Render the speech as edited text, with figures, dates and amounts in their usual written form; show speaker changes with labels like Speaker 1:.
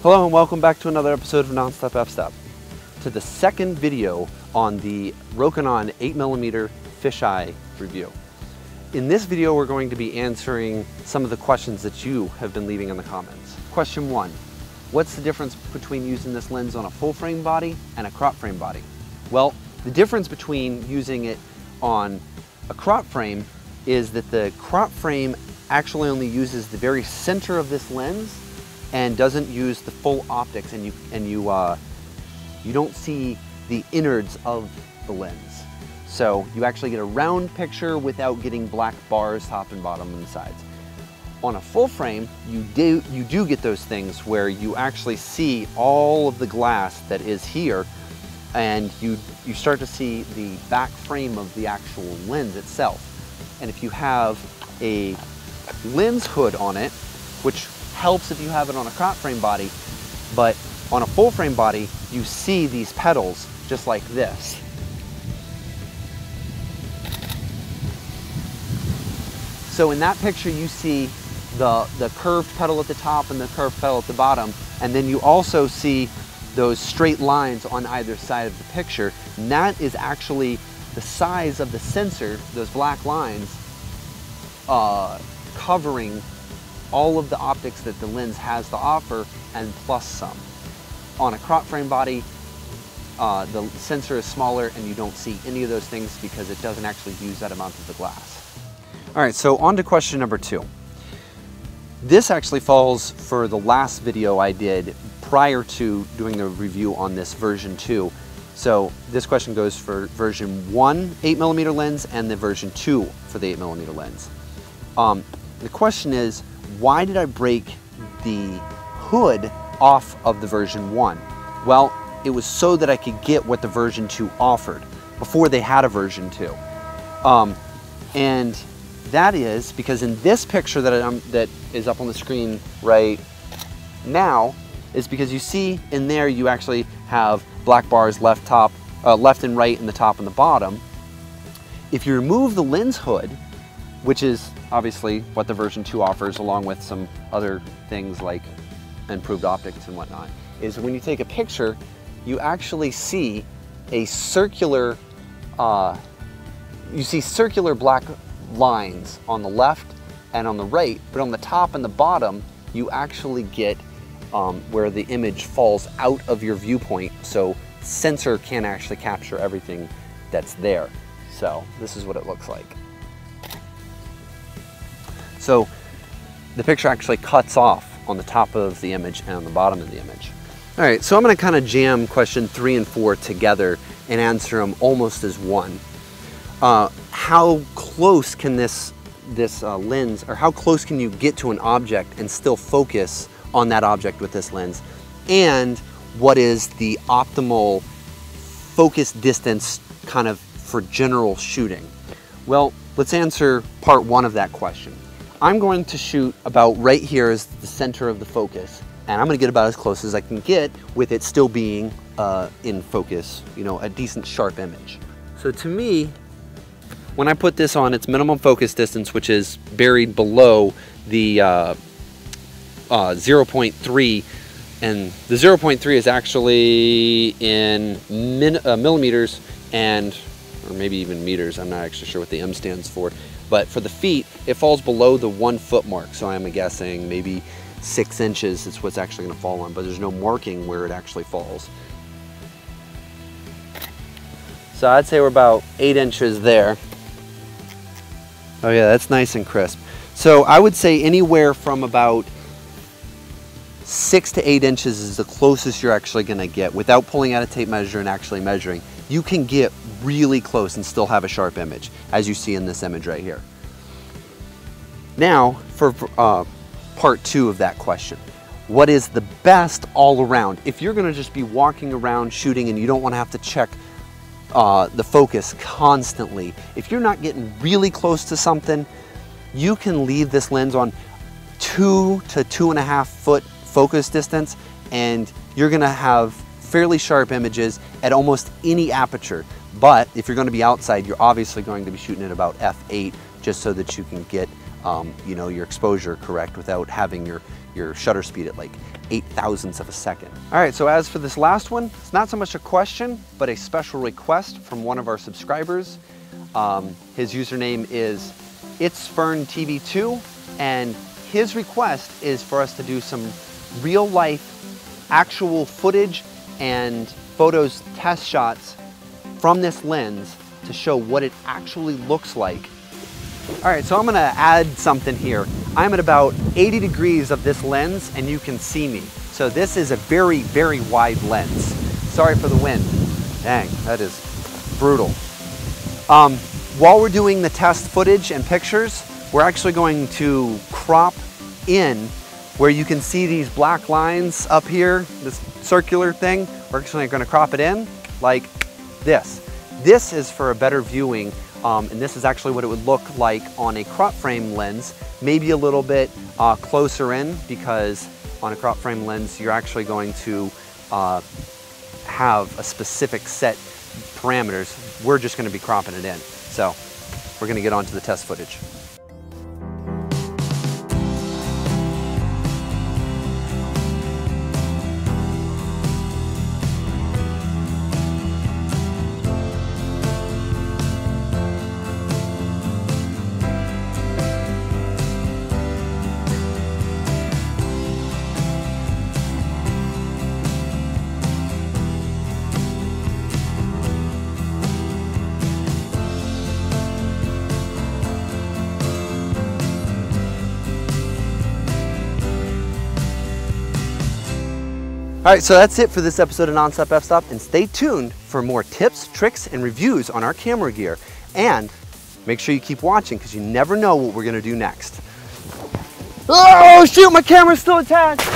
Speaker 1: Hello and welcome back to another episode of Nonstop F-Stop. To the second video on the Rokinon 8mm fisheye review. In this video we're going to be answering some of the questions that you have been leaving in the comments. Question 1. What's the difference between using this lens on a full frame body and a crop frame body? Well, the difference between using it on a crop frame is that the crop frame actually only uses the very center of this lens and doesn't use the full optics, and you don't see the innards of the lens. So you actually get a round picture without getting black bars top and bottom and the sides. On a full frame, you do get those things where you actually see all of the glass that is here, and you start to see the back frame of the actual lens itself. And if you have a lens hood on it, which helps if you have it on a crop frame body, but on a full frame body, you see these petals just like this. So in that picture, you see the curved petal at the top and the curved petal at the bottom, and then you also see those straight lines on either side of the picture. And that is actually the size of the sensor, those black lines, covering all of the optics that the lens has to offer, and plus some. On a crop frame body, the sensor is smaller and you don't see any of those things because it doesn't actually use that amount of the glass. All right, so on to question number 2. This actually falls for the last video I did prior to doing the review on this version 2. So this question goes for version 1 8mm lens and the version 2 for the 8mm lens. The question is, why did I break the hood off of the version 1? Well, it was so that I could get what the version 2 offered before they had a version 2. And that is because in this picture that is up on the screen right now, is because you see in there you actually have black bars left and right in the top and the bottom. If you remove the lens hood, which is obviously what the version 2 offers, along with some other things like improved optics and whatnot, is when you take a picture, you actually see a circular, circular black lines on the left and on the right, but on the top and the bottom, you actually get where the image falls out of your viewpoint, so sensor can't actually capture everything that's there. So this is what it looks like. So the picture actually cuts off on the top of the image and on the bottom of the image. All right, so I'm gonna kind of jam question 3 and 4 together and answer them almost as one. How close can this lens, or how close can you get to an object and still focus on that object with this lens? And what is the optimal focus distance kind of for general shooting? Well, let's answer part 1 of that question. I'm going to shoot about right here as the center of the focus, and I'm going to get about as close as I can get with it still being in focus, you know, a decent sharp image. So to me, when I put this on its minimum focus distance, which is buried below the 0.3, and the 0.3 is actually in millimeters or maybe even meters. I'm not actually sure what the M stands for. But for the feet, it falls below the 1 foot mark. So I'm guessing maybe 6 inches is what's actually gonna fall on, but there's no marking where it actually falls. So I'd say we're about 8 inches there. Oh yeah, that's nice and crisp. So I would say anywhere from about 6 to 8 inches is the closest you're actually gonna get without pulling out a tape measure and actually measuring. You can get really close and still have a sharp image, as you see in this image right here. Now, for part 2 of that question. What is the best all around? If you're gonna just be walking around shooting and you don't wanna have to check the focus constantly, if you're not getting really close to something, you can leave this lens on 2 to 2.5 foot focus distance, and you're gonna have fairly sharp images at almost any aperture. But if you're going to be outside, you're obviously going to be shooting at about f8 just so that you can get you know, your exposure correct without having your shutter speed at like 8/1000ths of a second. All right, so as for this last one, it's not so much a question, but a special request from one of our subscribers. His username is itsferntv2, and his request is for us to do some real life, actual footage and photos test shots from this lens to show what it actually looks like. All right, so I'm gonna add something here. I'm at about 80 degrees of this lens and you can see me. So this is a very, very wide lens. Sorry for the wind. Dang, that is brutal. While we're doing the test footage and pictures, we're actually going to crop in where you can see these black lines up here, this circular thing. We're actually gonna crop it in like this. This is for a better viewing, and this is actually what it would look like on a crop frame lens, maybe a little bit closer in, because on a crop frame lens, you're actually going to have a specific set parameters. We're just gonna be cropping it in. So we're gonna get on to the test footage. All right, so that's it for this episode of Nonstop F-Stop, and stay tuned for more tips, tricks, and reviews on our camera gear. And make sure you keep watching, because you never know what we're gonna do next. Oh shoot, my camera's still attached.